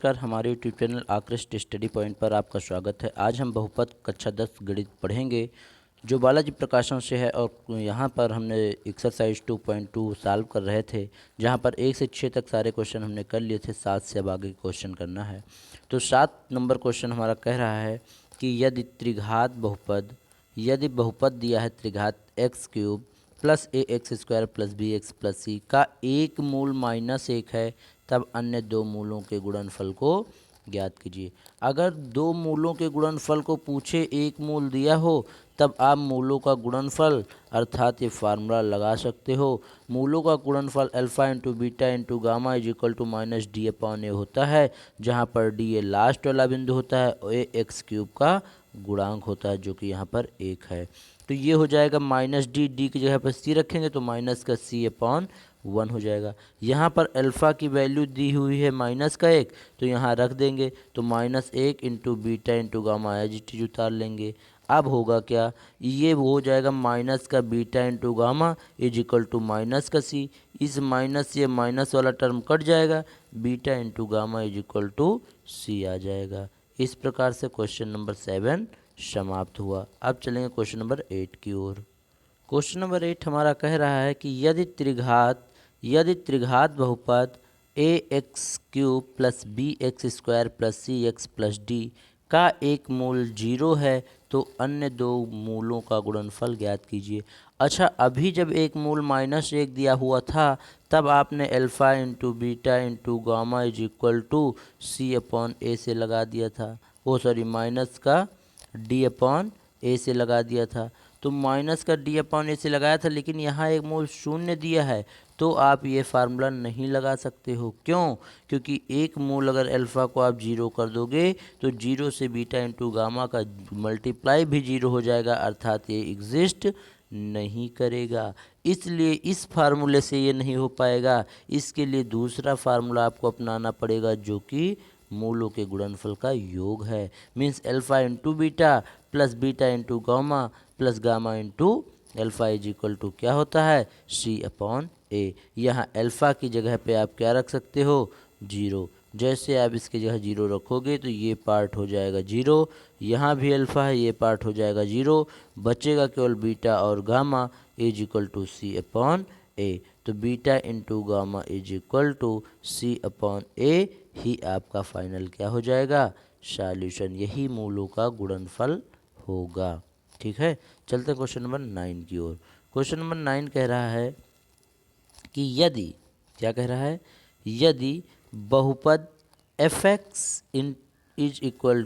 नमस्कार, हमारे YouTube channel आकृष्ट स्टडी पॉइंट पर आपका स्वागत है। आज हम बहुपद कक्षा 10 गणित पढ़ेंगे जो बालाजी प्रकाशन से है। और यहाँ पर हमने एक्सरसाइज 2.2 सॉल्व कर रहे थे, जहाँ पर 1 से 6 तक सारे क्वेश्चन हमने कर लिए थे। 7 से अब आगे क्वेश्चन करना है। तो 7 नंबर क्वेश्चन हमारा कह रहा है कि यदि बहुपद दिया है त्रिघात x³ plus ax² plus bx plus c का एक मूल -1 है, तब अन्य दो मूलों के गुणनफल को ज्ञात कीजिए। अगर दो मूलों के गुणनफल को पूछे, एक मूल दिया हो, तब आप मूलों का गुणनफल अर्थात ये फार्मूला लगा सकते हो। मूलों का गुणनफल alpha into beta into gamma is equal to -d/a होता है, जहाँ पर d ये लास्ट वाला बिंदु होता है और a x³ का गुणांक होता है, जो कि यहाँ पर 1 है। तो ये हो जाएगा -d की जगह पर c रखेंगे तो माइनस का c/1 हो जाएगा। यहाँ पर अल्फ़ा की वैल्यू दी हुई है -1, तो यहाँ रख देंगे तो -1 into beta into gamma as it is उतार लेंगे। अब होगा क्या, ये हो जाएगा माइनस का beta into gamma is equal to minus का सी। इस माइनस से माइनस वाला टर्म कट जाएगा, beta into gamma is equal to C आ जाएगा। इस प्रकार से क्वेश्चन नंबर 7 समाप्त हुआ। अब चलेंगे क्वेश्चन नंबर 8 की ओर। क्वेश्चन नंबर 8 हमारा कह रहा है कि यदि त्रिघात बहुपद ax³ plus bx² plus cx plus d का एक मूल 0 है, तो अन्य दो मूलों का गुणनफल ज्ञात कीजिए। अच्छा, अभी जब एक मूल -1 दिया हुआ था, तब आपने alpha into beta into gamma is equal to c/a से लगा दिया था। माइनस का d/a से लगा दिया था। तो माइनस का d/a से लगाया था, लेकिन यहाँ एक मूल 0 दिया है, तो आप ये फार्मूला नहीं लगा सकते हो। क्यों? क्योंकि एक मूल अगर अल्फ़ा को आप 0 कर दोगे तो 0 से बीटा इंटू गामा का मल्टीप्लाई भी 0 हो जाएगा, अर्थात ये एग्जिस्ट नहीं करेगा। इसलिए इस फार्मूले से ये नहीं हो पाएगा। इसके लिए दूसरा फार्मूला आपको अपनाना पड़ेगा, जो कि मूलों के गुणनफल का योग है। Means alpha into beta plus beta into gamma plus gamma into alpha is equal to क्या होता है, c/a। यहाँ अल्फ़ा की जगह पे आप क्या रख सकते हो, 0। जैसे आप इसकी जगह 0 रखोगे तो ये पार्ट हो जाएगा 0, यहाँ भी अल्फ़ा है, ये पार्ट हो जाएगा 0, बचेगा केवल बीटा और gamma is equal to c/a। तो beta into gamma is equal to c/a ही आपका फाइनल क्या हो जाएगा, सॉल्यूशन। यही मूलों का गुणनफल होगा। ठीक है, चलते क्वेश्चन नंबर 9 की ओर। क्वेश्चन नंबर 9 कह रहा है कि क्या कह रहा है, यदि बहुपद fx is equal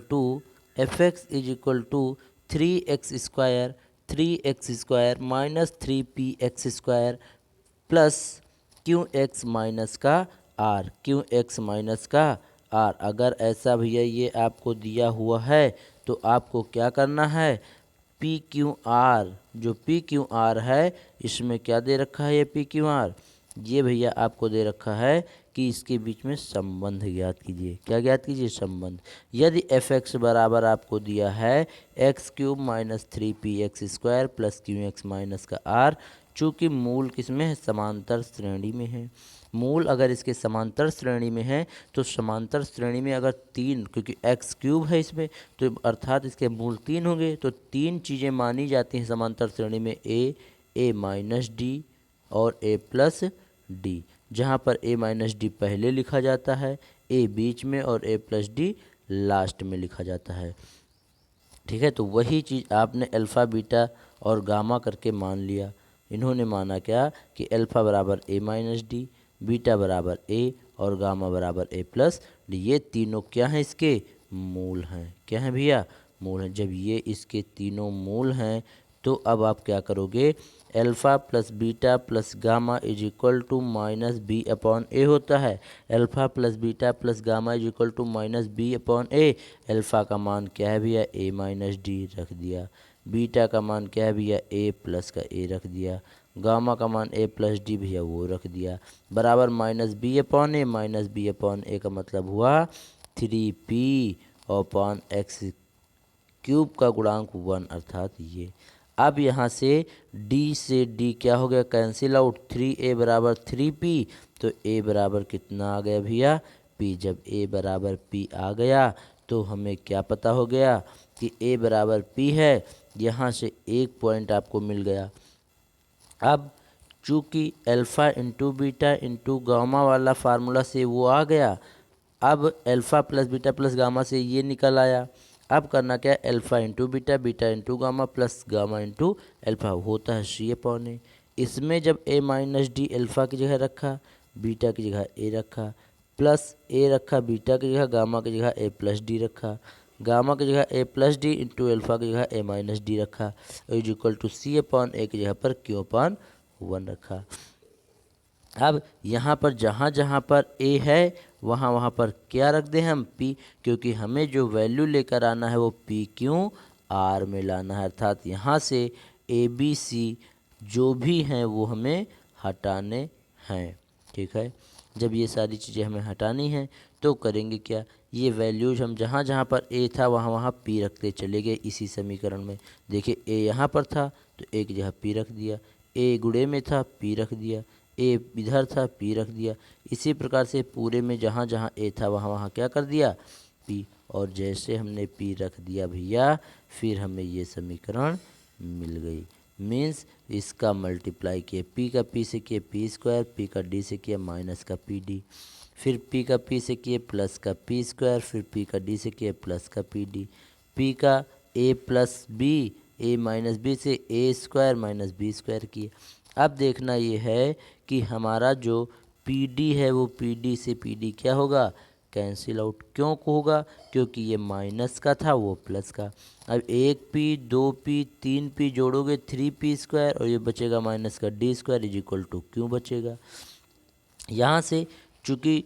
to 3x² minus 3px² plus qx minus का r, अगर ऐसा भैया ये आपको दिया हुआ है, तो आपको क्या करना है, PQR, जो PQR है, इसमें क्या दे रखा है, ये PQR, ये भैया आपको दे रखा है कि इसके बीच में संबंध ज्ञात कीजिए। क्या ज्ञात कीजिए, संबंध। यदि fx बराबर आपको दिया है x³ minus 3px² plus qx minus का r, चूँकि मूल किसमें है, समांतर श्रेणी में है। मूल अगर इसके समांतर श्रेणी में है, तो समांतर श्रेणी में अगर 3, क्योंकि x³ है इसमें, तो अर्थात इसके मूल 3 होंगे। तो 3 चीज़ें मानी जाती हैं समांतर श्रेणी में, a माइनस डी और a प्लस डी, जहाँ पर a माइनस डी पहले लिखा जाता है, a बीच में और a प्लस डी लास्ट में लिखा जाता है। ठीक है, तो वही चीज़ आपने अल्फ़ा बीटा और गामा करके मान लिया। इन्होंने माना क्या कि अल्फ़ा बराबर a माइनस डी, बीटा बराबर a और गामा बराबर a प्लस डी। ये तीनों क्या हैं, इसके मूल हैं। क्या हैं भैया, मूल हैं। जब ये इसके तीनों मूल हैं, तो अब आप क्या करोगे, alpha plus beta plus gamma is equal to -b/a होता है। Alpha plus beta plus gamma is equal to -b/a। अल्फ़ा का मान क्या है भैया, a माइनस डी रख दिया। बीटा का मान क्या है भैया, a प्लस का a रख दिया। गामा का मान a प्लस डी भैया वो रख दिया, बराबर -b/a का मतलब हुआ 3p/x³ का गुणांक 1, अर्थात ये। अब यहाँ से d से d क्या हो गया, कैंसिल आउट। 3a बराबर 3p, तो a बराबर कितना आ गया भैया, पी। जब ए बराबर पी आ गया तो हमें क्या पता हो गया कि ए बराबर पी है। यहाँ से एक पॉइंट आपको मिल गया। अब चूँकि alpha into beta into gamma वाला फार्मूला से वो आ गया, अब alpha plus beta plus gamma से ये निकल आया। अब करना क्या है, alpha into beta beta into gamma plus gamma into alpha होता है C/A। इसमें जब a माइनस डी अल्फ़ा की जगह रखा, बीटा की जगह a रखा, प्लस a रखा बीटा की जगह, गामा की जगह a प्लस डी रखा, गामा की जगह a plus D into alpha की जगह a माइनस डी रखा, इज इक्वल टू C/A की जगह पर Q/1 रखा। अब यहाँ पर जहाँ जहाँ पर a है वहाँ वहाँ पर क्या रख दें हम p, क्योंकि हमें जो वैल्यू लेकर आना है वो PQR में लाना है, अर्थात यहाँ से ABC जो भी हैं वो हमें हटाने हैं। ठीक है, जब ये सारी चीज़ें हमें हटानी हैं तो करेंगे क्या, ये वैल्यूज हम जहाँ जहाँ पर a था वहाँ वहाँ p रखते चले गए इसी समीकरण में। देखिए a यहाँ पर था तो a की जगह p रख दिया, a गुणे में था p रख दिया, ए इधर था p रख दिया। इसी प्रकार से पूरे में जहाँ जहाँ a था वहाँ वहाँ क्या कर दिया p, और जैसे हमने p रख दिया भैया फिर हमें ये समीकरण मिल गई। मीन्स इसका मल्टीप्लाई किए, p का p से किए p², p का d से किए माइनस का pd, फिर p का p से किए प्लस का p², फिर p का d से किए प्लस का pd, p का a plus b, a minus b से a² माइनस b² किए। अब देखना ये है कि हमारा जो PD है वो PD से PD क्या होगा, कैंसिल आउट। क्यों होगा, क्योंकि ये माइनस का था वो प्लस का। अब 1p 2p 3p जोड़ोगे 3p² और ये बचेगा माइनस का d² इज इक्वल टू क्यों बचेगा। यहाँ से चूँकि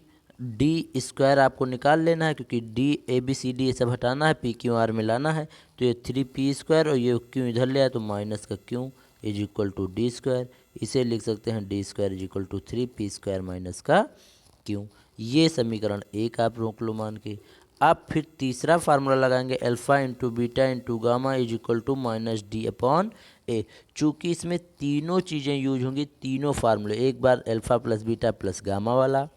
d² आपको निकाल लेना है, क्योंकि d ABCD ये सब हटाना है, PQR में लाना है, तो ये 3p² और ये क्यों इधर ले आया तो माइनस का क्यों इज इक्वल टू d²। इसे लिख सकते हैं d² is equal to 3p² minus का क्यों। ये समीकरण एक आप रोक लो मान के। अब फिर तीसरा फार्मूला लगाएंगे, alpha into beta into gamma is equal to minus d/a। चूँकि इसमें तीनों चीज़ें यूज होंगी, तीनों फार्मूले, एक बार alpha plus beta plus gamma वाला,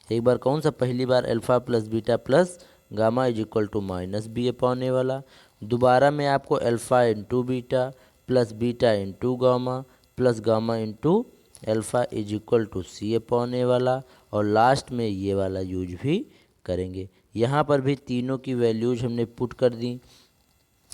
एक बार कौन सा, पहली बार alpha plus beta plus gamma is equal to minus b/a वाला, दोबारा में आपको alpha into beta plus beta into gamma plus gamma into alpha is equal to C/a वाला, और लास्ट में ये वाला यूज भी करेंगे। यहाँ पर भी तीनों की वैल्यूज हमने पुट कर दी।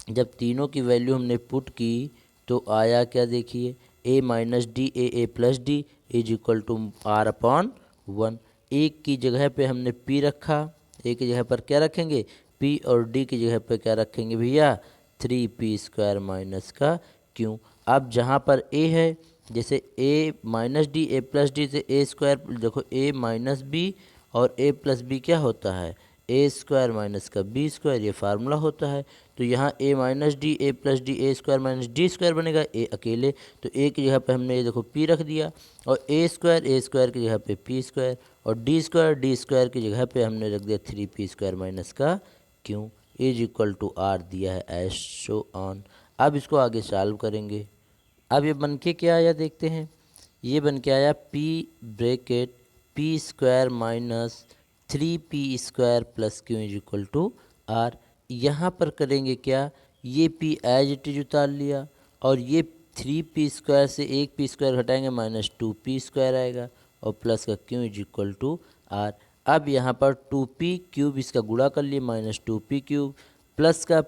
जब तीनों की वैल्यू हमने पुट की तो आया क्या, देखिए a minus D a plus D is equal to R/1। एक की जगह पे हमने p रखा, a की जगह पर क्या रखेंगे p, और d की जगह पे क्या रखेंगे भैया 3p² माइनस का क्यों। अब जहाँ पर a है, जैसे a minus D a plus D से a², देखो a माइनस बी और a प्लस बी क्या होता है a² माइनस का b², ये फार्मूला होता है। तो यहाँ a minus D a plus D a² minus d² बनेगा, a अकेले, तो a की जगह पे हमने ये देखो p रख दिया, और a² की जगह पे p² और d² की जगह पे हमने रख दिया 3p² माइनस का क्यों इज इक्वल टू r दिया है एज शो ऑन। अब इसको आगे सॉल्व करेंगे। अब ये बन के क्या आया देखते हैं, ये बन के आया p² minus 3p² plus Q is equal to r। यहाँ पर करेंगे क्या, ये p एज इट इज उतार लिया, और ये 3p² से एक p² घटाएंगे माइनस 2p² आएगा, और प्लस का Q is equal to r। अब यहाँ पर 2p³ इसका गुणा कर लिए माइनस 2p³ प्लस का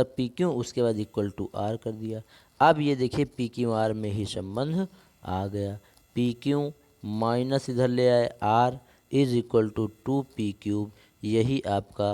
p क्यों उसके बाद इक्वल टू r कर दिया। अब ये देखिए PQR में ही संबंध आ गया, PQ माइनस इधर ले आए r is equal to 2p³, यही आपका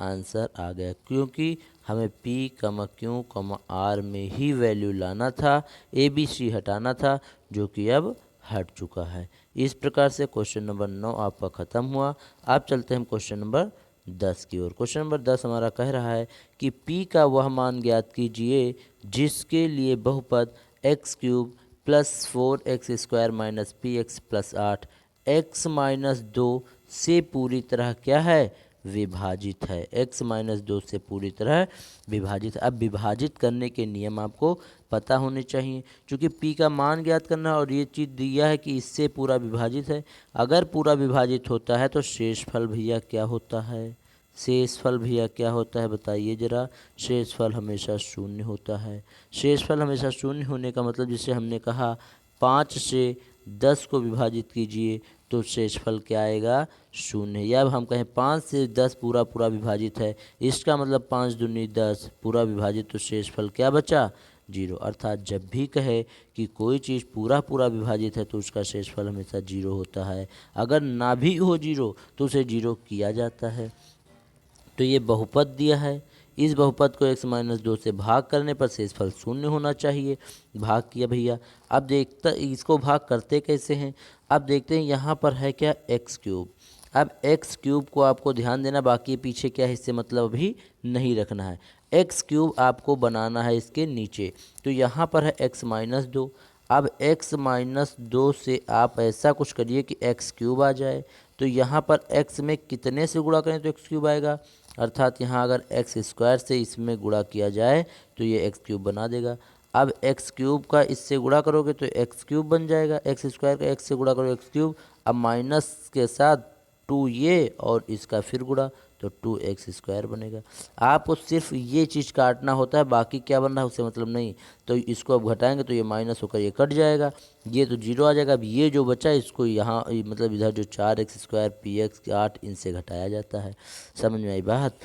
आंसर आ गया, क्योंकि हमें p, q, r में ही वैल्यू लाना था, ABC हटाना था, जो कि अब हट चुका है। इस प्रकार से क्वेश्चन नंबर 9 आपका ख़त्म हुआ। आप चलते हैं क्वेश्चन नंबर 10 की ओर। क्वेश्चन नंबर 10 हमारा कह रहा है कि p का वह मान ज्ञात कीजिए जिसके लिए बहुपद x³ plus 4x² minus px plus 8 x minus 2 से पूरी तरह क्या है विभाजित है, x माइनस 2 से पूरी तरह विभाजित है। अब विभाजित करने के नियम आपको पता होने चाहिए, क्योंकि p का मान ज्ञात करना और ये चीज़ दिया है कि इससे पूरा विभाजित है। अगर पूरा विभाजित होता है तो शेषफल भैया क्या होता है, शेषफल भैया क्या होता है बताइए ज़रा। शेषफल हमेशा शून्य होता है। शेषफल हमेशा शून्य होने का मतलब, जिसे हमने कहा 5 से 10 को विभाजित कीजिए तो शेषफल क्या आएगा, शून्य। या अब हम कहें 5 से 10 पूरा पूरा विभाजित है, इसका मतलब 5 दूनी 10 पूरा विभाजित, तो शेषफल क्या बचा, 0। अर्थात जब भी कहे कि कोई चीज़ पूरा पूरा विभाजित है तो उसका शेषफल हमेशा 0 होता है। अगर ना भी हो 0 तो उसे 0 किया जाता है। तो ये बहुपद दिया है, इस बहुपद को x माइनस 2 से भाग करने पर शेषफल शून्य होना चाहिए। भाग किया भैया। अब देखता इसको भाग करते कैसे हैं, अब देखते हैं यहाँ पर है क्या, एक्स क्यूब। अब एक्स क्यूब को आपको ध्यान देना, बाकी पीछे क्या है इससे मतलब अभी नहीं रखना है। एक्स क्यूब आपको बनाना है इसके नीचे, तो यहाँ पर है x माइनस 2। अब x माइनस 2 से आप ऐसा कुछ करिए कि एक्स क्यूब आ जाए, तो यहाँ पर x में कितने से गुणा करें तो एक्स क्यूब आएगा। अर्थात यहाँ अगर एक्स स्क्वायर से इसमें गुणा किया जाए तो ये एक्स क्यूब बना देगा। अब एक्स क्यूब का इससे गुणा करोगे तो एक्स क्यूब बन जाएगा, एक्स स्क्वायर का एक्स से गुणा करो एक्स क्यूब। अब माइनस के साथ 2 ये और इसका फिर गुणा तो 2x स्क्वायर बनेगा। आपको सिर्फ ये चीज़ काटना होता है, बाकी क्या बन रहा है उससे मतलब नहीं। तो इसको अब घटाएंगे तो ये माइनस होकर ये कट जाएगा, ये तो 0 आ जाएगा। अब ये जो बचा इसको यहाँ मतलब इधर जो 4x स्क्वायर px 8 इनसे घटाया जाता है। समझ में आई बात।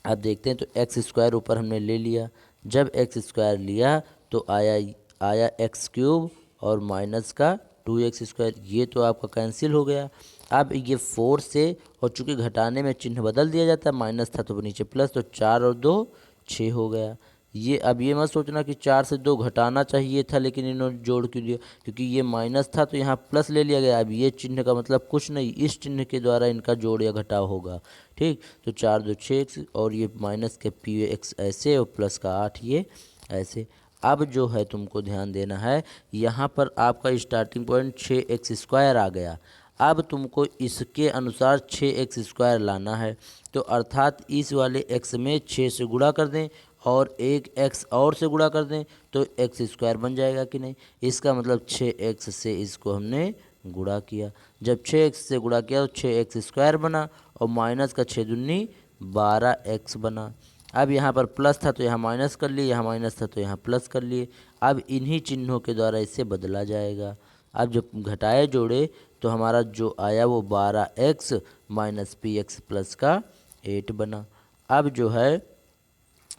अब देखते हैं, तो एक्स स्क्वायर ऊपर हमने ले लिया, जब एक्स स्क्वायर लिया तो आया एक्स क्यूब और माइनस का 2x स्क्वायर, ये तो आपका कैंसिल हो गया। अब ये 4 से, और चूंकि घटाने में चिन्ह बदल दिया जाता है, माइनस था तो नीचे प्लस, तो 4 और 2 6 हो गया। ये अब ये मत सोचना कि 4 से 2 घटाना चाहिए था लेकिन इन्होंने जोड़ क्यों दिया, क्योंकि ये माइनस था तो यहाँ प्लस ले लिया गया। अब ये चिन्ह का मतलब कुछ नहीं, इस चिन्ह के द्वारा इनका जोड़ या घटाव होगा। ठीक, तो 4 2 6 और ये माइनस के पी एक्स ऐसे और प्लस का 8 ये ऐसे। अब जो है तुमको ध्यान देना है, यहाँ पर आपका स्टार्टिंग पॉइंट 6x स्क्वायर आ गया। अब तुमको इसके अनुसार 6x स्क्वायर लाना है, तो अर्थात इस वाले x में 6 से गुणा कर दें और एक x और से गुणा कर दें तो x स्क्वायर बन जाएगा कि नहीं। इसका मतलब 6x से इसको हमने गुणा किया, जब 6x से गुणा किया तो 6x स्क्वायर बना और माइनस का 6 दूनी 12x बना। अब यहाँ पर प्लस था तो यहाँ माइनस कर लिए, यहाँ माइनस था तो यहाँ प्लस कर लिए। अब इन्हीं चिन्हों के द्वारा इसे बदला जाएगा। अब जब घटाए जोड़े तो हमारा जो आया वो 12x minus P x plus का 8 बना। अब जो है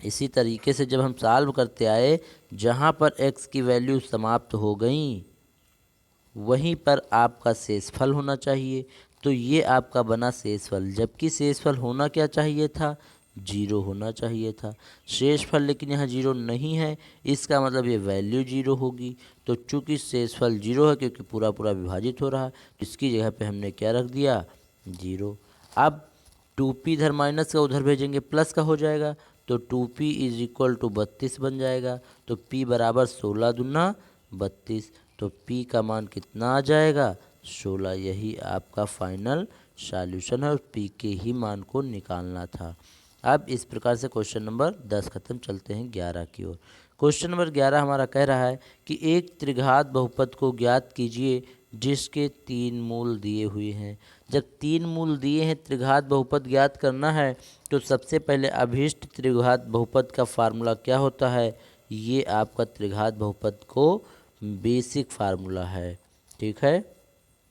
इसी तरीके से जब हम सॉल्व करते आए, जहाँ पर x की वैल्यू समाप्त हो गई वहीं पर आपका शेषफल होना चाहिए। तो ये आपका बना शेषफल, जबकि शेषफल होना क्या चाहिए था, 0 होना चाहिए था। शेषफल लेकिन यहाँ 0 नहीं है, इसका मतलब ये वैल्यू 0 होगी। तो चूंकि शेषफल 0 है क्योंकि पूरा पूरा विभाजित हो रहा है, इसकी जगह पे हमने क्या रख दिया, 0। अब 2p इधर माइनस का उधर भेजेंगे प्लस का हो जाएगा, तो 2p इज इक्वल टू 32 बन जाएगा। तो p बराबर 16 दूना 32, तो p का मान कितना आ जाएगा, 16। यही आपका फाइनल सॉल्यूशन है और p के ही मान को निकालना था। अब इस प्रकार से क्वेश्चन नंबर 10 खत्म। चलते हैं 11 की ओर। क्वेश्चन नंबर 11 हमारा कह रहा है कि एक त्रिघात बहुपद को ज्ञात कीजिए जिसके 3 मूल दिए हुए हैं। जब 3 मूल दिए हैं, त्रिघात बहुपद ज्ञात करना है, तो सबसे पहले अभीष्ट त्रिघात बहुपद का फार्मूला क्या होता है, ये आपका त्रिघात बहुपद को बेसिक फार्मूला है। ठीक है,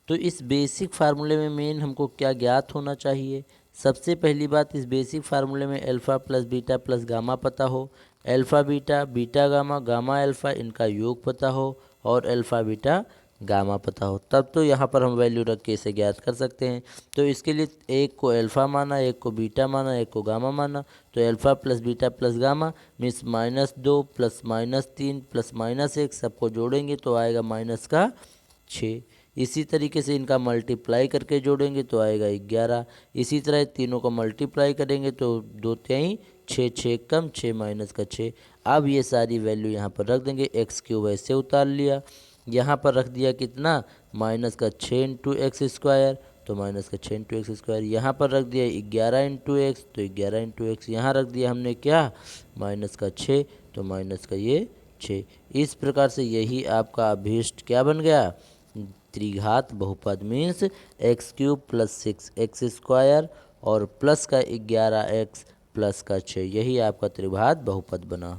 तो इस बेसिक फार्मूले में मेन हमको क्या ज्ञात होना चाहिए। सबसे पहली बात, इस बेसिक फार्मूले में alpha plus beta plus gamma पता हो, alpha beta beta gamma gamma alpha इनका योग पता हो और अल्फ़ा बीटा गामा पता हो, तब तो यहाँ पर हम वैल्यू रख के इसे ज्ञात कर सकते हैं। तो इसके लिए एक को अल्फ़ा माना, एक को बीटा माना, एक को गामा माना, तो alpha plus beta plus gamma means -2 plus -3 plus -1 सबको जोड़ेंगे तो आएगा माइनस का 6। इसी तरीके से इनका मल्टीप्लाई करके जोड़ेंगे तो आएगा 11। इसी तरह तीनों को मल्टीप्लाई करेंगे तो 2 तिहाई 6 6 कम 6 माइनस का 6। अब ये सारी वैल्यू यहाँ पर रख देंगे, एक्स क्यूब ऐसे उतार लिया, यहाँ पर रख दिया कितना, माइनस का 6 इंटू एक्स स्क्वायर, तो माइनस का 6 इंटू एक्स स्क्वायर, यहाँ पर रख दिया 11 इंटू एक्स, तो 11 इंटू एक्स, यहाँ रख दिया हमने क्या, माइनस का 6, तो माइनस का ये 6। इस प्रकार से यही आपका अभीष्ट क्या बन गया, त्रिघात बहुपद means x cube plus 6 x square और प्लस का 11x प्लस का 6, यही आपका त्रिघात बहुपद बना।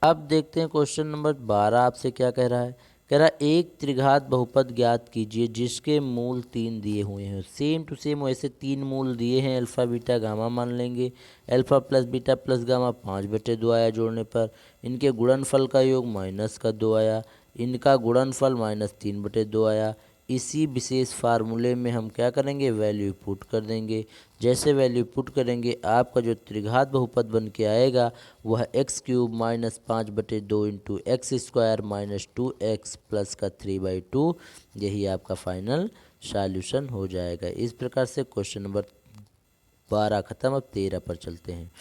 अब देखते हैं क्वेश्चन नंबर 12 आपसे क्या कह रहा है। कह रहा है एक त्रिघात बहुपद ज्ञात कीजिए जिसके मूल 3 दिए हुए हैं। सेम टू सेम वैसे 3 मूल दिए हैं, अल्फ़ा बीटा गामा मान लेंगे। Alpha plus beta plus gamma 5/2 आया जोड़ने पर, इनके गुणनफल का योग माइनस का 2 आया, इनका गुणनफल -3/2 आया। इसी विशेष फार्मूले में हम क्या करेंगे, वैल्यू पुट कर देंगे। जैसे वैल्यू पुट करेंगे आपका जो त्रिघात बहुपद बन के आएगा वह x cube -5/2 into x square -2x plus का 3/2, यही आपका फाइनल सॉल्यूशन हो जाएगा। इस प्रकार से क्वेश्चन नंबर 12 खत्म। अब 13 पर चलते हैं।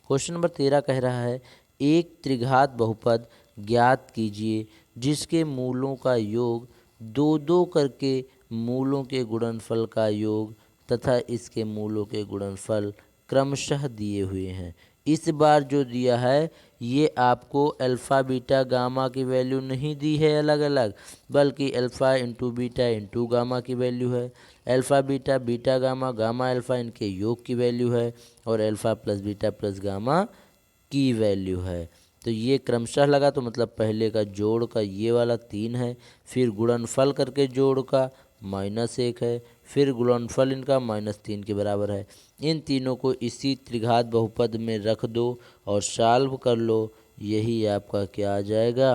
क्वेश्चन नंबर 13 कह रहा है एक त्रिघात बहुपद ज्ञात कीजिए जिसके मूलों का योग 2-2 करके मूलों के गुणनफल का योग तथा इसके मूलों के गुणनफल क्रमशः दिए हुए हैं। इस बार जो दिया है ये आपको अल्फ़ा बीटा गामा की वैल्यू नहीं दी है अलग अलग, बल्कि alpha into beta into gamma की वैल्यू है। Alpha beta beta gamma gamma alpha इनके योग की वैल्यू है और alpha plus beta plus gamma की वैल्यू है। तो ये क्रमशः लगा, तो मतलब पहले का जोड़ का ये वाला 3 है, फिर गुणनफल करके जोड़ का -1 है, फिर गुणनफल इनका -3 के बराबर है। इन तीनों को इसी त्रिघात बहुपद में रख दो और सॉल्व कर लो, यही आपका क्या आ जाएगा,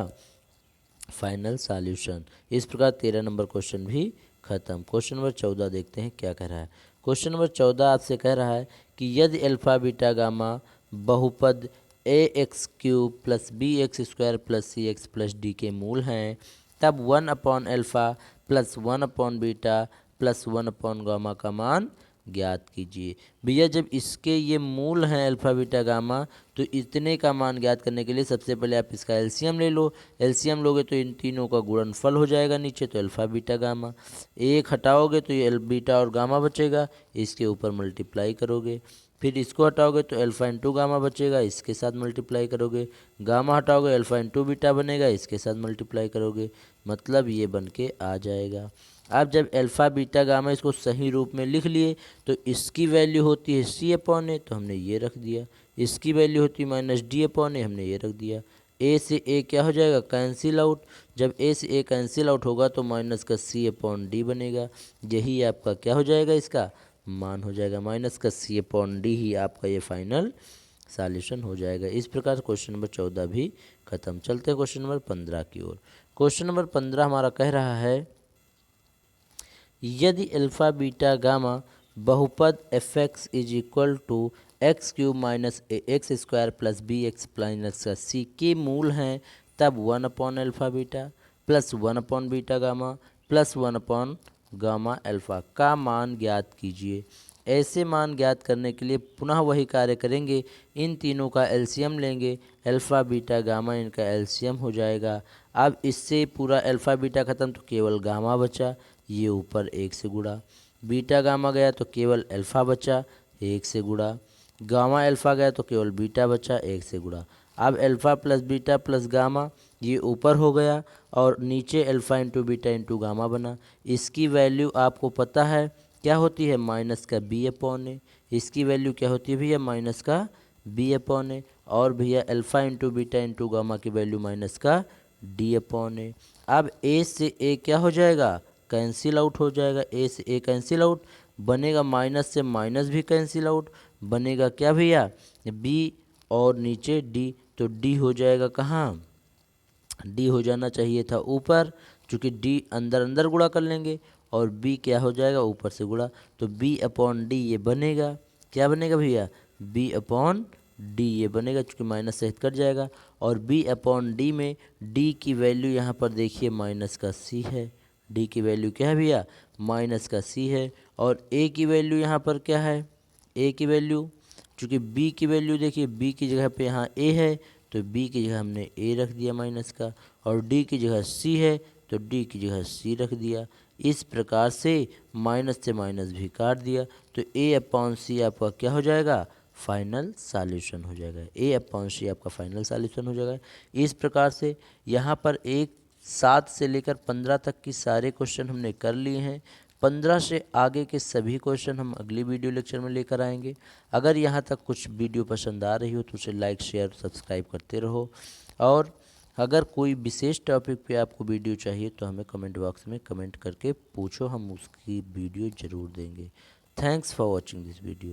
फाइनल सॉल्यूशन। इस प्रकार 13 नंबर क्वेश्चन भी खत्म। क्वेश्चन नंबर 14 देखते हैं क्या कह रहा है। क्वेश्चन नंबर 14 आपसे कह रहा है कि यदि अल्फ़ा बीटा गामा बहुपद ax³ plus bx² plus cx plus d के मूल हैं, तब 1/अल्फ़ा प्लस 1/बीटा प्लस 1/गामा का मान ज्ञात कीजिए। भैया जब इसके ये मूल हैं अल्फ़ा बीटा गामा, तो इतने का मान ज्ञात करने के लिए सबसे पहले आप इसका एलसीएम ले लो। एलसीएम लोगे तो इन तीनों का गुणनफल हो जाएगा नीचे, तो अल्फ़ा बीटा गामा। एक हटाओगे तो ये बीटा और गामा बचेगा, इसके ऊपर मल्टीप्लाई करोगे। फिर इसको हटाओगे तो अल्फ़ा इंटू गामा बचेगा, इसके साथ मल्टीप्लाई करोगे। गामा हटाओगे अल्फ़ा इंटू बीटा बनेगा, इसके साथ मल्टीप्लाई करोगे, मतलब ये बन के आ जाएगा। अब जब अल्फ़ा बीटा गामा इसको सही रूप में लिख लिए तो इसकी वैल्यू होती है c/a, तो हमने ये रख दिया। इसकी वैल्यू होती है -d/a, हमने ये रख दिया। a से a क्या हो जाएगा, कैंसिल आउट। जब a से a कैंसिल आउट होगा तो माइनस का c/d बनेगा, यही आपका क्या हो जाएगा, इसका मान हो जाएगा। माइनस का c/d ही आपका ये फाइनल सॉल्यूशन हो जाएगा। इस प्रकार क्वेश्चन नंबर 14 भी खत्म। चलते हैं क्वेश्चन नंबर 15 की ओर। क्वेश्चन नंबर 15 हमारा कह रहा है यदि अल्फ़ा बीटा गामा बहुपद f(x) = x³ minus ax² plus bx minus c के मूल हैं, तब 1/अल्फ़ा बीटा प्लस 1/बीटा गामा प्लस 1/गामा अल्फ़ा का मान ज्ञात कीजिए। ऐसे मान ज्ञात करने के लिए पुनः वही कार्य करेंगे, इन तीनों का एलसीएम लेंगे। अल्फ़ा बीटा गामा इनका एलसीएम हो जाएगा। अब इससे पूरा अल्फ़ा बीटा ख़त्म तो केवल गामा बचा, ये ऊपर 1 से गुणा। बीटा गामा गया तो केवल अल्फ़ा बचा, 1 से गुणा। गामा अल्फ़ा गया तो केवल बीटा बचा, 1 से गुणा। अब alpha plus beta plus gamma ये ऊपर हो गया और नीचे alpha into beta into gamma बना। इसकी वैल्यू आपको पता है क्या होती है, माइनस का b/a। इसकी वैल्यू क्या होती है भैया, माइनस का b/a। और भैया alpha into beta into gamma की वैल्यू माइनस का d/a। अब a से a क्या हो जाएगा, कैंसिल आउट हो जाएगा। a से a कैंसिल आउट बनेगा, माइनस से माइनस भी कैंसिल आउट बनेगा, क्या भैया b और नीचे d, तो d हो जाएगा कहाँ, d हो जाना चाहिए था ऊपर, चूँकि d अंदर अंदर गुणा कर लेंगे और b क्या हो जाएगा, ऊपर से गुणा, तो b/d ये बनेगा। क्या बनेगा भैया, b/d ये बनेगा, चूँकि माइनस सहित कट जाएगा। और b/d में d की वैल्यू यहाँ पर देखिए माइनस का c है। d की वैल्यू क्या है भैया, माइनस का c है। और a की वैल्यू यहाँ पर क्या है, a की वैल्यू, चूँकि b की वैल्यू देखिए b की जगह पे यहाँ a है, तो b की जगह हमने a रख दिया माइनस का, और d की जगह c है तो d की जगह c रख दिया। इस प्रकार से माइनस से माइनस भी काट दिया, तो A/C आपका क्या हो जाएगा, फाइनल सॉल्यूशन हो जाएगा। A/C आपका फाइनल सॉल्यूशन हो जाएगा। इस प्रकार से यहाँ पर 7 से लेकर 15 तक की सारे क्वेश्चन हमने कर लिए हैं। 15 से आगे के सभी क्वेश्चन हम अगली वीडियो लेक्चर में लेकर आएंगे। अगर यहाँ तक कुछ वीडियो पसंद आ रही हो तो उसे लाइक शेयर सब्सक्राइब करते रहो, और अगर कोई विशेष टॉपिक पे आपको वीडियो चाहिए तो हमें कमेंट बॉक्स में कमेंट करके पूछो, हम उसकी वीडियो ज़रूर देंगे। Thanks for watching this video.